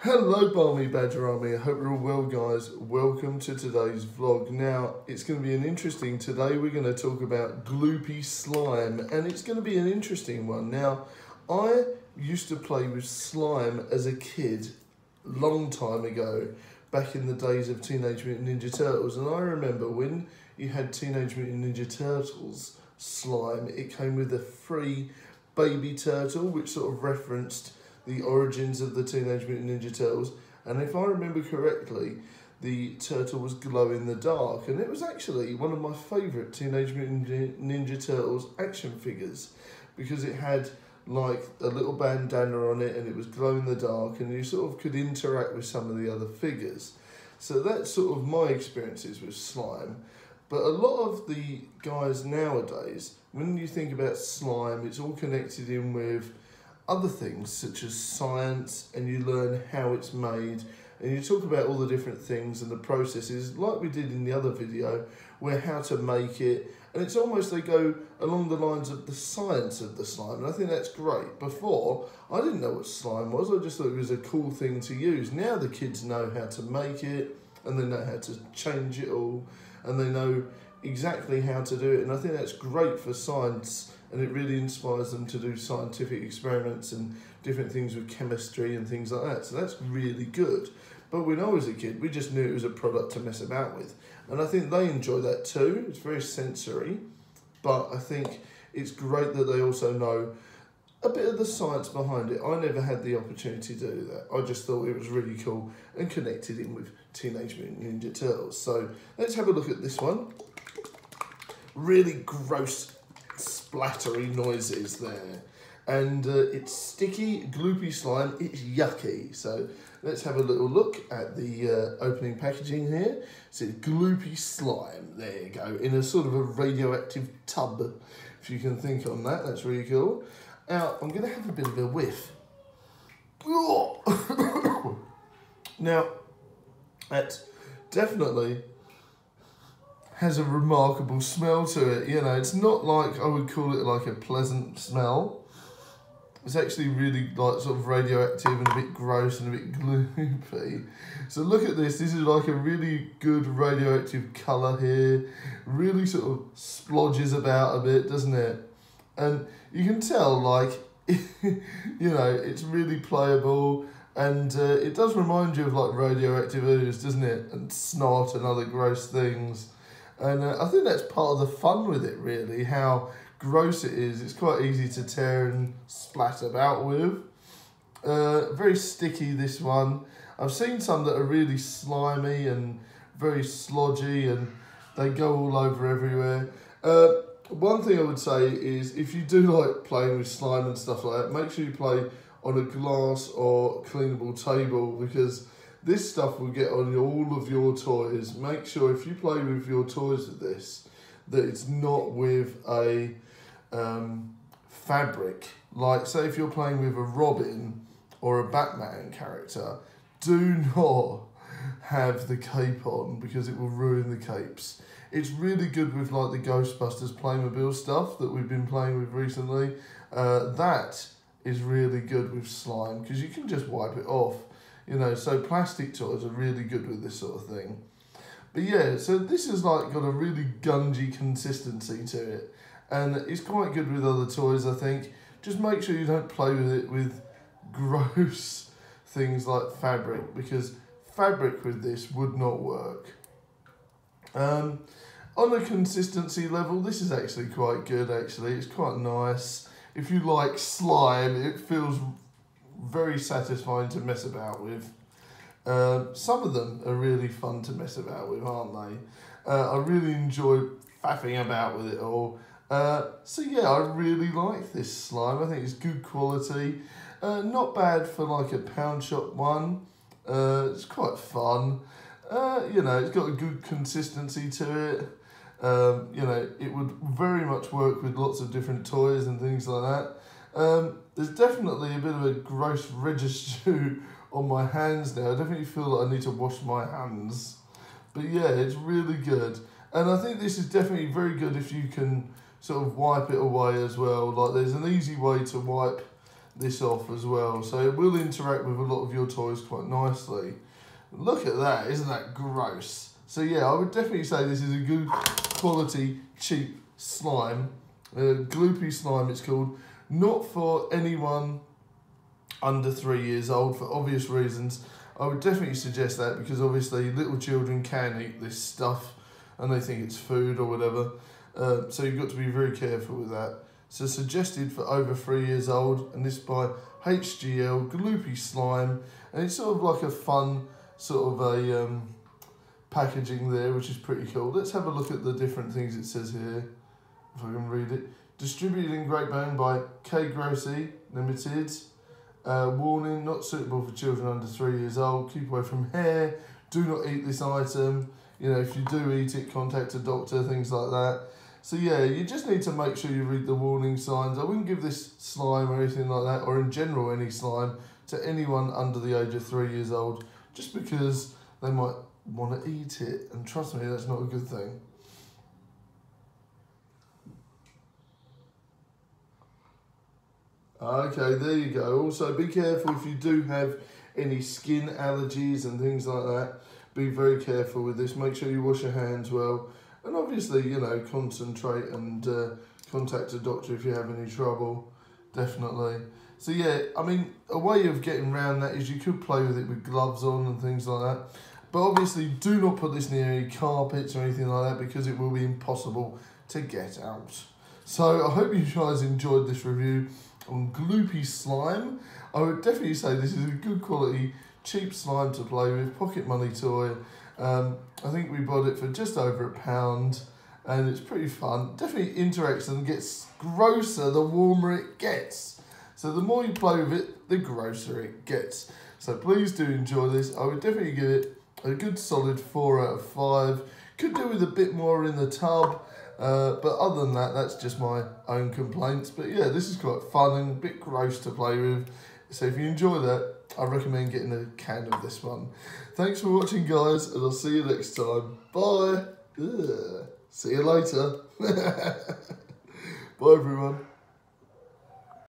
Hello Barmy Badger Army, I hope you're all well guys. Welcome to today's vlog. Now, it's going to be today we're going to talk about Goopy slime, and it's going to be an interesting one. Now, I used to play with slime as a kid, long time ago, back in the days of Teenage Mutant Ninja Turtles, and I remember when you had Teenage Mutant Ninja Turtles slime, it came with a free baby turtle, which sort of referenced the origins of the Teenage Mutant Ninja Turtles, and if I remember correctly, the turtle was glow in the dark, and it was actually one of my favourite Teenage Mutant Ninja Turtles action figures, because it had like a little bandana on it and it was glow in the dark, and you sort of could interact with some of the other figures. So that's sort of my experiences with slime. But a lot of the guys nowadays, when you think about slime, it's all connected in with other things such as science, and you learn how it's made, and you talk about all the different things and the processes like we did in the other video, where how to make it, and it's almost they go along the lines of the science of the slime, and I think that's great. Before, I didn't know what slime was, I just thought it was a cool thing to use. Now the kids know how to make it, and they know how to change it all, and they know exactly how to do it, and I think that's great for science, and it really inspires them to do scientific experiments and different things with chemistry and things like that. So that's really good. But when I was a kid, we just knew it was a product to mess about with. And I think they enjoy that too. It's very sensory. But I think it's great that they also know a bit of the science behind it. I never had the opportunity to do that. I just thought it was really cool and connected in with Teenage Mutant Ninja Turtles. So let's have a look at this one. Really gross, splattery noises there, and it's sticky, gloopy slime. It's yucky. So let's have a little look at the opening packaging here. It says gloopy slime. There you go, in a sort of a radioactive tub, if you can think on that. That's really cool. Now I'm going to have a bit of a whiff. Now that definitely has a remarkable smell to it. You know, it's not like I would call it like a pleasant smell. It's actually really like sort of radioactive and a bit gross and a bit gloopy. So look at this. This is like a really good radioactive colour here. Really sort of splodges about a bit, doesn't it? And you can tell, like, you know, it's really playable. And it does remind you of like radioactive ooze, doesn't it? And snot and other gross things. And I think that's part of the fun with it, really, how gross it is. It's quite easy to tear and splat about with. Very sticky, this one. I've seen some that are really slimy and very slodgy, and they go all over everywhere. One thing I would say is, if you do like playing with slime and stuff like that, make sure you play on a glass or cleanable table, because this stuff will get on all of your toys. Make sure if you play with your toys with this, that it's not with a fabric. Like, say if you're playing with a Robin or a Batman character, do not have the cape on, because it will ruin the capes. It's really good with like the Ghostbusters Playmobil stuff that we've been playing with recently. That is really good with slime, because you can just wipe it off. You know, so plastic toys are really good with this sort of thing. But yeah, so this has like got a really gungy consistency to it, and it's quite good with other toys, I think. Just make sure you don't play with it with gross things like fabric, because fabric with this would not work. On a consistency level, this is actually quite good, actually. It's quite nice. If you like slime, it feels very satisfying to mess about with. Some of them are really fun to mess about with, aren't they? I really enjoy faffing about with it all. So yeah, I really like this slime. I think it's good quality. Not bad for like a pound shop one. It's quite fun. You know, it's got a good consistency to it. You know, it would very much work with lots of different toys and things like that. There's definitely a bit of a gross residue on my hands now. I definitely feel like I need to wash my hands. But yeah, it's really good. And I think this is definitely very good if you can sort of wipe it away as well. Like, there's an easy way to wipe this off as well. So it will interact with a lot of your toys quite nicely. Look at that, isn't that gross? So yeah, I would definitely say this is a good quality, cheap slime. Goopy slime it's called. Not for anyone under 3 years old for obvious reasons. I would definitely suggest that because obviously little children can eat this stuff and they think it's food or whatever. So you've got to be very careful with that. So suggested for over 3 years old, and this by HGL, Goopy slime. And it's sort of like a fun sort of a packaging there, which is pretty cool. Let's have a look at the different things it says here, if I can read it. Distributed in Great Britain by K Grossi Limited. Warning, not suitable for children under 3 years old. Keep away from hair. Do not eat this item. You know, if you do eat it, contact a doctor, things like that. So yeah, you just need to make sure you read the warning signs. I wouldn't give this slime or anything like that, or in general any slime, to anyone under the age of 3 years old, just because they might want to eat it. And trust me, that's not a good thing. Okay, there you go. Also, be careful if you do have any skin allergies and things like that. Be very careful with this. Make sure you wash your hands well. And obviously, you know, concentrate and contact a doctor if you have any trouble. Definitely. So yeah, I mean, a way of getting around that is you could play with it with gloves on and things like that. But obviously, do not put this near any carpets or anything like that because it will be impossible to get out. So I hope you guys enjoyed this review on Goopy slime. I would definitely say this is a good quality, cheap slime to play with, pocket money toy. I think we bought it for just over £1 and it's pretty fun. Definitely interacts and gets grosser the warmer it gets. So the more you play with it, the grosser it gets. So please do enjoy this. I would definitely give it a good solid 4 out of 5. Could do with a bit more in the tub. But other than that, that's just my own complaints. But yeah, this is quite fun and a bit gross to play with. So if you enjoy that, I recommend getting a can of this one. Thanks for watching, guys, and I'll see you next time. Bye. Ugh. See you later. Bye, everyone.